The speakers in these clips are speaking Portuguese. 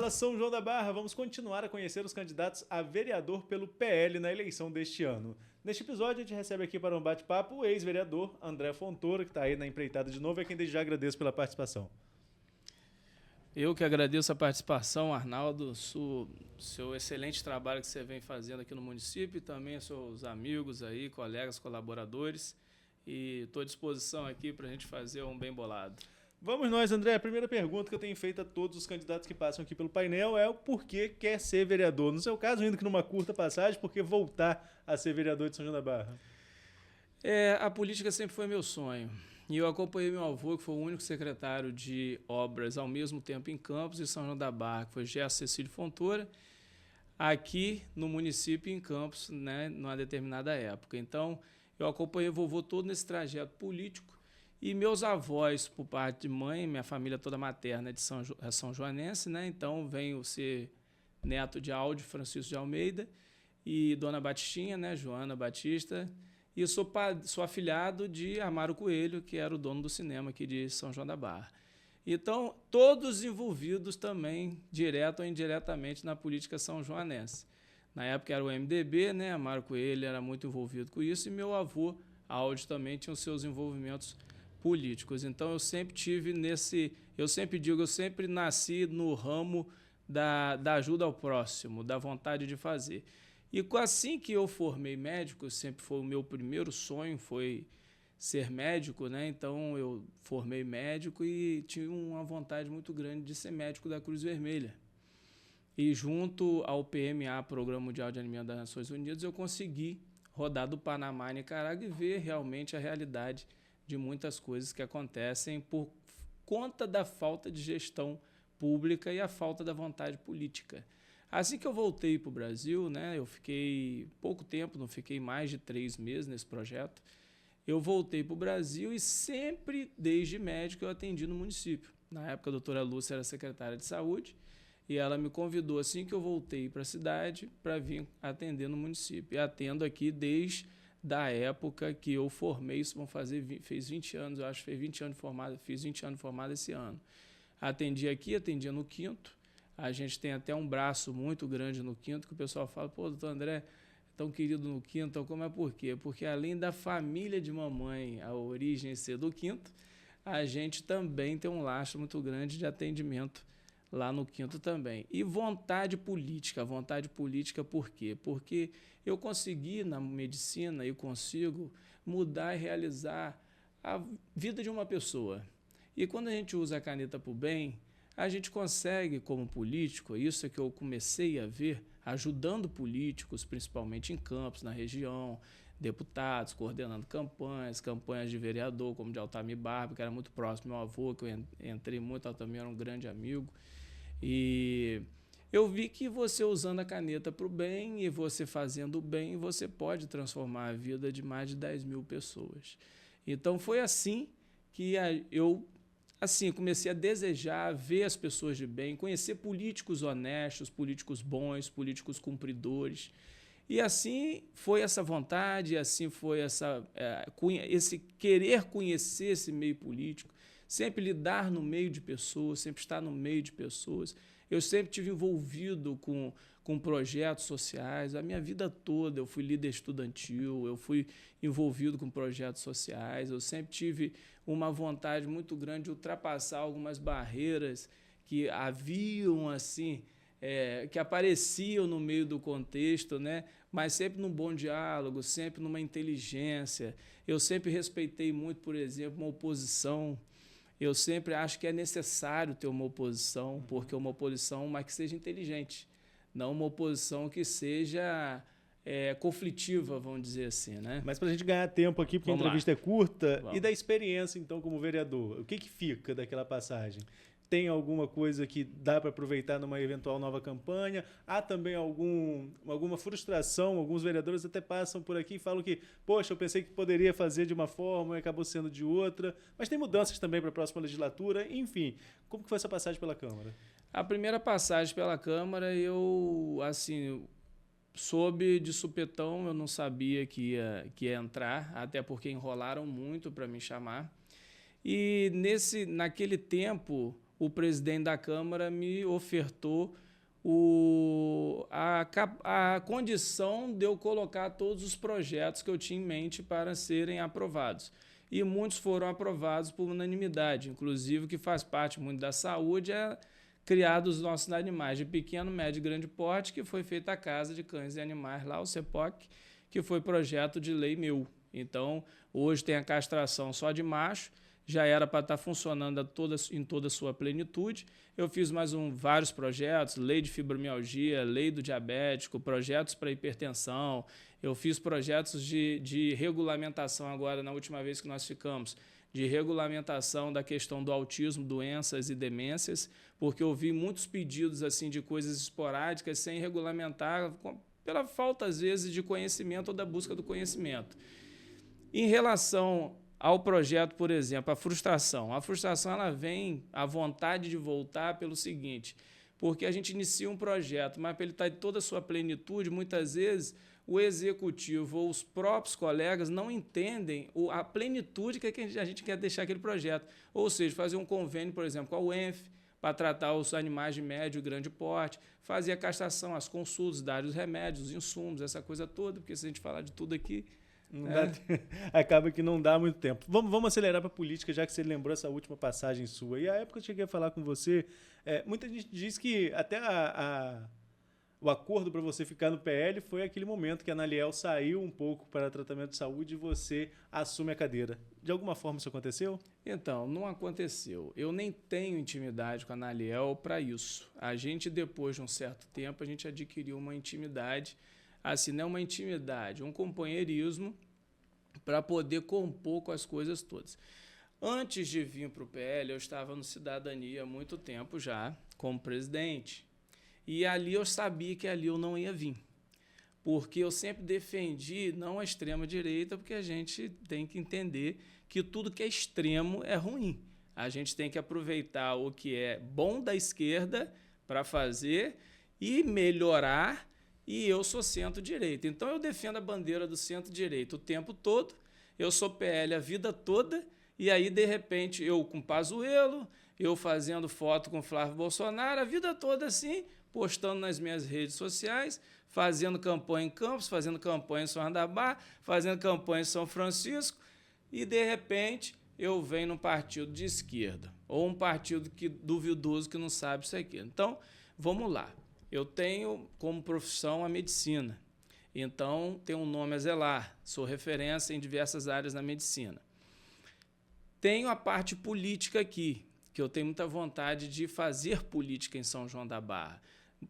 Fala São João da Barra, vamos continuar a conhecer os candidatos a vereador pelo PL na eleição deste ano. Neste episódio a gente recebe aqui para um bate-papo o ex-vereador André Fontoura, que está aí na empreitada de novo, e a quem desde já agradeço pela participação. Eu que agradeço a participação, Arnaldo, seu excelente trabalho que você vem fazendo aqui no município e também seus amigos aí, colegas, colaboradores, e estou à disposição aqui para a gente fazer um bem bolado. Vamos nós, André. A primeira pergunta que eu tenho feito a todos os candidatos que passam aqui pelo painel é o porquê quer ser vereador. No seu caso, ainda que numa curta passagem, por que voltar a ser vereador de São João da Barra? A política sempre foi meu sonho. E eu acompanhei meu avô, que foi o único secretário de obras ao mesmo tempo em Campos e São João da Barra, que foi Gerson Cecílio Fontoura, aqui no município em Campos, né, numa determinada época. Então, eu acompanhei o vovô todo nesse trajeto político. E meus avós, por parte de mãe, minha família toda materna é de São Joanense, né? Então venho ser neto de Aldo Francisco de Almeida e Dona Batistinha, né? Joana Batista. E sou afilhado de Amaro Coelho, que era o dono do cinema aqui de São João da Barra. Então, todos envolvidos também, direto ou indiretamente, na política são joanense. Na época era o MDB, né? Amaro Coelho era muito envolvido com isso, e meu avô, Aldo, também tinha os seus envolvimentos políticos. Então eu sempre tive eu sempre nasci no ramo da ajuda ao próximo, da vontade de fazer. E assim que eu formei médico, sempre foi o meu primeiro sonho, foi ser médico, né? Então eu formei médico e tive uma vontade muito grande de ser médico da Cruz Vermelha. E junto ao PMA, Programa Mundial de Alimento das Nações Unidas, eu consegui rodar do Panamá e Nicarágua e ver realmente a realidade de muitas coisas que acontecem por conta da falta de gestão pública e a falta da vontade política. Assim que eu voltei para o Brasil, né, eu fiquei pouco tempo, não fiquei mais de 3 meses nesse projeto, eu voltei para o Brasil e sempre, desde médico, eu atendi no município. Na época, a doutora Lúcia era secretária de saúde e ela me convidou, assim que eu voltei para a cidade, para vir atender no município. E atendo aqui desde da época que eu formei, isso fez 20 anos, eu acho que fiz 20 anos formado esse ano. Atendia no Quinto, a gente tem até um braço muito grande no Quinto, que o pessoal fala, pô, doutor André, tão querido no Quinto, então como é por quê? Porque além da família de mamãe, a origem ser do Quinto, a gente também tem um laço muito grande de atendimento lá no Quinto também. E vontade política por quê? Porque eu consegui na medicina, eu consigo mudar e realizar a vida de uma pessoa. E quando a gente usa a caneta para o bem, a gente consegue, como político, isso é que eu comecei a ver, ajudando políticos, principalmente em Campos, na região, deputados, coordenando campanhas de vereador, como de Altamir Barba, que era muito próximo do meu avô, que eu entrei muito, Altamir era um grande amigo. E eu vi que você usando a caneta para o bem e você fazendo o bem, você pode transformar a vida de mais de 10 mil pessoas. Então foi assim que eu comecei a desejar ver as pessoas de bem, conhecer políticos honestos, políticos bons, políticos cumpridores. E assim foi essa vontade, assim foi esse querer conhecer esse meio político, sempre lidar no meio de pessoas, sempre estar no meio de pessoas. Eu sempre estive envolvido com projetos sociais. A minha vida toda eu fui líder estudantil, eu fui envolvido com projetos sociais. Eu sempre tive uma vontade muito grande de ultrapassar algumas barreiras que haviam que apareciam no meio do contexto, né? Mas sempre num bom diálogo, sempre numa inteligência. Eu sempre respeitei muito, por exemplo, uma oposição. Eu sempre acho que é necessário ter uma oposição, porque uma oposição, mas que seja inteligente, não uma oposição que seja conflitiva, vamos dizer assim, né? Mas para a gente ganhar tempo aqui, porque a entrevista é curta, e da experiência, então, como vereador, o que fica daquela passagem? Tem alguma coisa que dá para aproveitar numa eventual nova campanha? Há também alguma frustração? Alguns vereadores até passam por aqui e falam que, poxa, eu pensei que poderia fazer de uma forma e acabou sendo de outra. Mas tem mudanças também para a próxima legislatura. Enfim, como que foi essa passagem pela Câmara? A primeira passagem pela Câmara, eu soube de supetão, eu não sabia que ia entrar, até porque enrolaram muito para me chamar. E naquele tempo, o presidente da Câmara me ofertou a condição de eu colocar todos os projetos que eu tinha em mente para serem aprovados. E muitos foram aprovados por unanimidade, inclusive o que faz parte muito da saúde é criar os nossos animais de pequeno, médio e grande porte, que foi feita a Casa de Cães e Animais lá, o CEPOC, que foi projeto de lei meu. Então, hoje tem a castração só de macho, já era para estar funcionando em toda a sua plenitude. Eu fiz vários projetos, lei de fibromialgia, lei do diabético, projetos para hipertensão. Eu fiz projetos de regulamentação agora, na última vez que nós ficamos, de regulamentação da questão do autismo, doenças e demências, porque eu vi muitos pedidos assim, de coisas esporádicas sem regulamentar, pela falta, às vezes, de conhecimento ou da busca do conhecimento. Em relação ao projeto, por exemplo, a frustração ela vem, a vontade de voltar pelo seguinte, porque a gente inicia um projeto, mas para ele estar em toda a sua plenitude, muitas vezes o executivo ou os próprios colegas não entendem a plenitude que a gente quer deixar aquele projeto. Ou seja, fazer um convênio, por exemplo, com a UENF, para tratar os animais de médio e grande porte, fazer a castração, as consultas, dar os remédios, os insumos, essa coisa toda, porque se a gente falar de tudo aqui, acaba que não dá muito tempo. Vamos acelerar para a política, já que você lembrou essa última passagem sua. E a época que eu cheguei a falar com você, muita gente diz que até o acordo para você ficar no PL foi aquele momento que a Analiel saiu um pouco para tratamento de saúde e você assume a cadeira. De alguma forma isso aconteceu? Então, não aconteceu. Eu nem tenho intimidade com a Analiel para isso. A gente, depois de um certo tempo, a gente adquiriu uma intimidade, assim, não uma intimidade, um companheirismo para poder compor com as coisas todas. Antes de vir para o PL, eu estava no Cidadania há muito tempo já, como presidente. E ali eu sabia que ali eu não ia vir, porque eu sempre defendi não a extrema-direita, porque a gente tem que entender que tudo que é extremo é ruim. A gente tem que aproveitar o que é bom da esquerda para fazer e melhorar, e eu sou centro-direita. Então eu defendo a bandeira do centro-direita o tempo todo, eu sou PL a vida toda, e aí, de repente, eu com Pazuello, eu fazendo foto com Flávio Bolsonaro, a vida toda assim, postando nas minhas redes sociais, fazendo campanha em Campos, fazendo campanha em São João da Barra, fazendo campanha em São Francisco, e, de repente, eu venho num partido de esquerda, ou um partido duvidoso que não sabe isso aqui. Então, vamos lá. Eu tenho como profissão a medicina, então tenho um nome a zelar, sou referência em diversas áreas na medicina. Tenho a parte política aqui, que eu tenho muita vontade de fazer política em São João da Barra.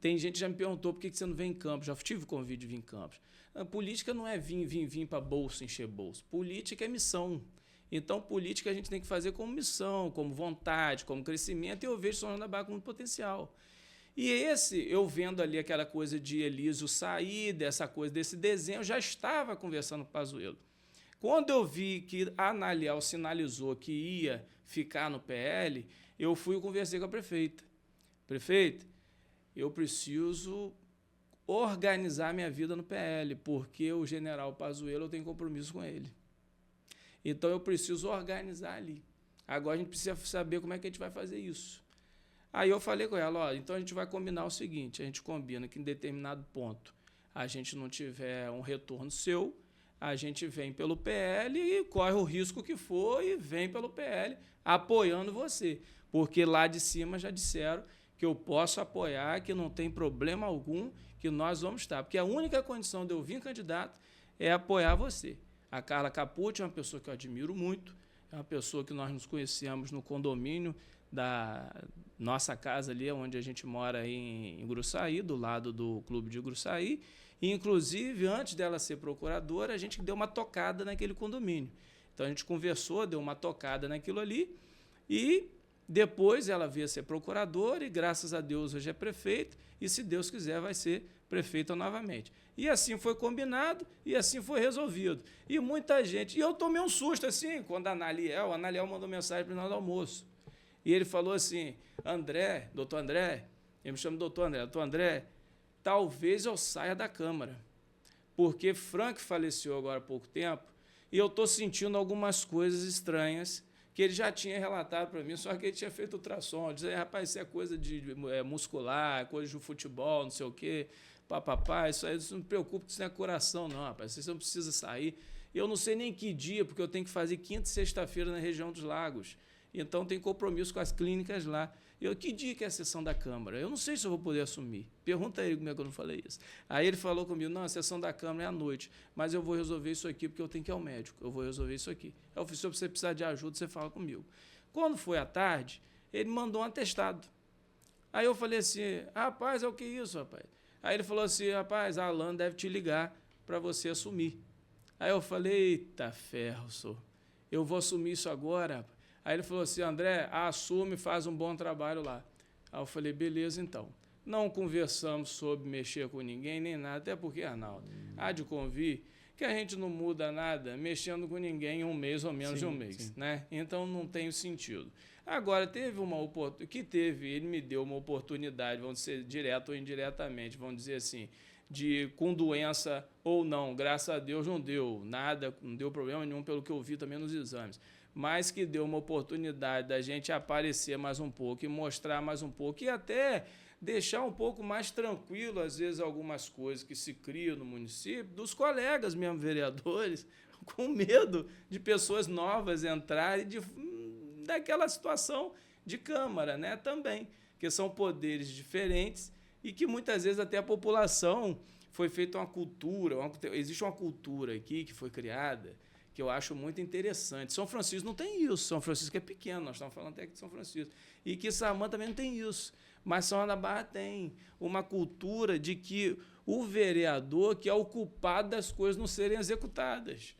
Tem gente que já me perguntou por que você não vem em Campos. Já tive o convite de vir em Campos. A política não é vir para bolso, encher bolso. Política é missão. Então, política a gente tem que fazer como missão, como vontade, como crescimento, e eu vejo São João da Barra como potencial. E eu vendo ali aquela coisa de Elísio sair, dessa coisa, desse desenho, eu já estava conversando com o Pazuello. Quando eu vi que a Analiel sinalizou que ia ficar no PL, eu fui e conversei com a prefeita. Prefeita, eu preciso organizar minha vida no PL, porque o general Pazuello, eu tenho compromisso com ele. Então, eu preciso organizar ali. Agora, a gente precisa saber como é que a gente vai fazer isso. Aí, eu falei com ela, então a gente vai combinar o seguinte, a gente combina que em determinado ponto a gente não tiver um retorno seu, a gente vem pelo PL e corre o risco que for e vem pelo PL apoiando você. Porque lá de cima já disseram que eu posso apoiar, que não tem problema algum, que nós vamos estar. Porque a única condição de eu vir candidato é apoiar você. A Carla Capucci é uma pessoa que eu admiro muito, é uma pessoa que nós nos conhecemos no condomínio da nossa casa ali, onde a gente mora em Gruçaí, do lado do Clube de Gruçaí. E, inclusive, antes dela ser procuradora, a gente deu uma tocada naquele condomínio. Então, a gente conversou, deu uma tocada naquilo ali e depois ela veio a ser procuradora e, graças a Deus, hoje é prefeita e, se Deus quiser, vai ser prefeita novamente. E assim foi combinado e assim foi resolvido. E muita gente... E eu tomei um susto, assim, quando a Analiel mandou mensagem para nós do almoço. E ele falou assim, André, doutor André, ele me chama doutor André, talvez eu saia da Câmara, porque Frank faleceu agora há pouco tempo e eu estou sentindo algumas coisas estranhas que ele já tinha relatado para mim, só que ele tinha feito ultrassom. Dizia, rapaz, isso é coisa de muscular, coisa de futebol, não sei o quê, papapá, isso aí não me preocupa, isso não é coração, não, rapaz, você não precisa sair. Eu não sei nem que dia, porque eu tenho que fazer quinta e sexta-feira na região dos Lagos. Então, tem compromisso com as clínicas lá. Que dia que é a sessão da Câmara? Eu não sei se eu vou poder assumir. Pergunta a ele como é que eu não falei isso. Aí ele falou comigo, não, a sessão da Câmara é à noite, mas eu vou resolver isso aqui porque eu tenho que ir ao médico. Eu vou resolver isso aqui. Eu falei, se você precisar de ajuda, você fala comigo. Quando foi à tarde, ele mandou um atestado. Aí eu falei assim, rapaz, é o que isso, rapaz? Aí ele falou assim, rapaz, a Alan deve te ligar para você assumir. Aí eu falei, eita ferro, senhor. Eu vou assumir isso agora, rapaz. Aí ele falou assim, André, assume, faz um bom trabalho lá. Aí eu falei, beleza, então. Não conversamos sobre mexer com ninguém, nem nada, até porque, Arnaldo, há de convir que a gente não muda nada mexendo com ninguém em um mês ou menos de um mês, né? Então não tem sentido. Agora, teve uma oportunidade, ele me deu uma oportunidade, vamos dizer, direto ou indiretamente, vamos dizer assim, com doença ou não, graças a Deus não deu nada, não deu problema nenhum pelo que eu vi também nos exames, mas que deu uma oportunidade da gente aparecer mais um pouco e mostrar mais um pouco e até deixar um pouco mais tranquilo, às vezes, algumas coisas que se criam no município, dos colegas mesmo vereadores, com medo de pessoas novas entrarem daquela situação de Câmara, né, também, que são poderes diferentes e que muitas vezes até a população foi feita uma cultura, existe uma cultura aqui que foi criada, que eu acho muito interessante. São Francisco não tem isso, São Francisco é pequeno, nós estamos falando até de São Francisco, e que Samã também não tem isso, mas São João da Barra tem uma cultura de que o vereador que é o culpado das coisas não serem executadas.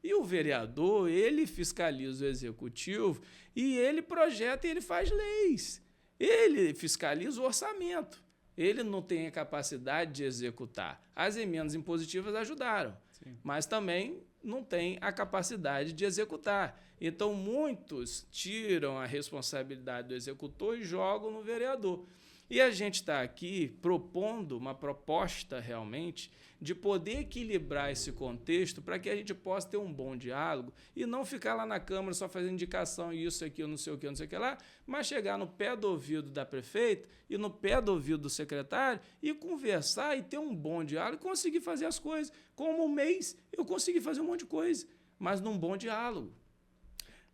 E o vereador, ele fiscaliza o executivo e ele projeta e ele faz leis. Ele fiscaliza o orçamento. Ele não tem a capacidade de executar. As emendas impositivas ajudaram, mas também não tem a capacidade de executar. Então, muitos tiram a responsabilidade do executor e jogam no vereador. E a gente está aqui propondo uma proposta realmente de poder equilibrar esse contexto para que a gente possa ter um bom diálogo e não ficar lá na Câmara só fazendo indicação, isso aqui, eu não sei o que, não sei o que lá, mas chegar no pé do ouvido da prefeita e no pé do ouvido do secretário e conversar e ter um bom diálogo e conseguir fazer as coisas. Como um mês eu consegui fazer um monte de coisa, mas num bom diálogo.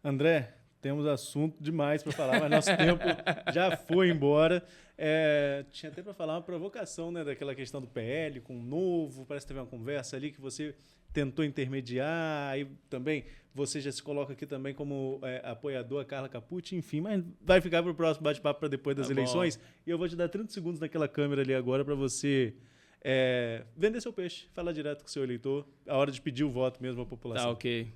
André, temos assunto demais para falar, mas nosso tempo já foi embora. Tinha até para falar uma provocação, né, daquela questão do PL com o Novo, parece que teve uma conversa ali que você tentou intermediar, aí também você já se coloca aqui também como apoiador a Carla Capucci, enfim, mas vai ficar para o próximo bate-papo para depois das eleições. Bom. E eu vou te dar 30 segundos naquela câmera ali agora para você vender seu peixe, falar direto com o seu eleitor, a hora de pedir o voto mesmo à população. Tá, ok.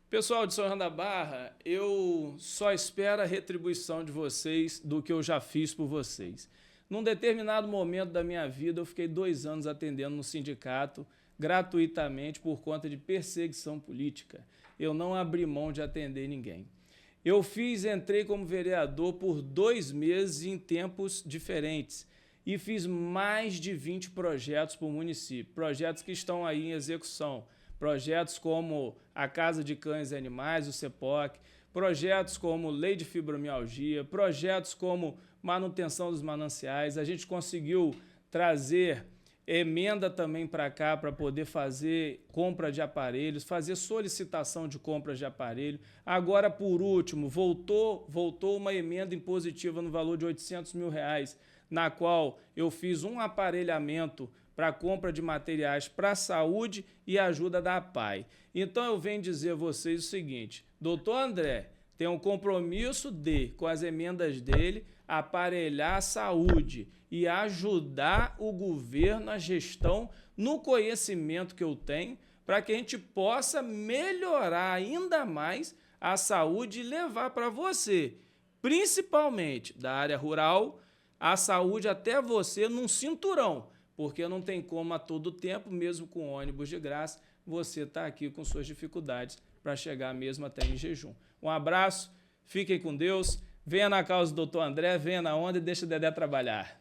Pessoal de São João da Barra, eu só espero a retribuição de vocês do que eu já fiz por vocês. Num determinado momento da minha vida, eu fiquei 2 anos atendendo no sindicato gratuitamente por conta de perseguição política. Eu não abri mão de atender ninguém. Entrei como vereador por 2 meses em tempos diferentes e fiz mais de 20 projetos para o município, projetos que estão aí em execução. Projetos como a Casa de Cães e Animais, o CEPOC, projetos como Lei de Fibromialgia, projetos como manutenção dos mananciais. A gente conseguiu trazer emenda também para cá para poder fazer compra de aparelhos, fazer solicitação de compras de aparelho. Agora, por último, voltou uma emenda impositiva no valor de R$800 mil, na qual eu fiz um aparelhamento para compra de materiais para a saúde e ajuda da APAI. Então, eu venho dizer a vocês o seguinte, doutor André tem um compromisso com as emendas dele, aparelhar a saúde e ajudar o governo, a gestão, no conhecimento que eu tenho, para que a gente possa melhorar ainda mais a saúde e levar para você, principalmente da área rural, a saúde até você num cinturão, porque não tem como a todo tempo, mesmo com ônibus de graça, você está aqui com suas dificuldades para chegar mesmo até em jejum. Um abraço, fiquem com Deus, venha na causa do doutor André, venha na onda e deixa o Dedé trabalhar.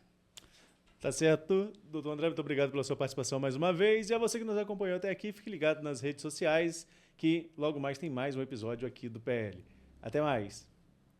Tá certo. Doutor André, muito obrigado pela sua participação mais uma vez. E a você que nos acompanhou até aqui, fique ligado nas redes sociais, que logo mais tem mais um episódio aqui do PL. Até mais.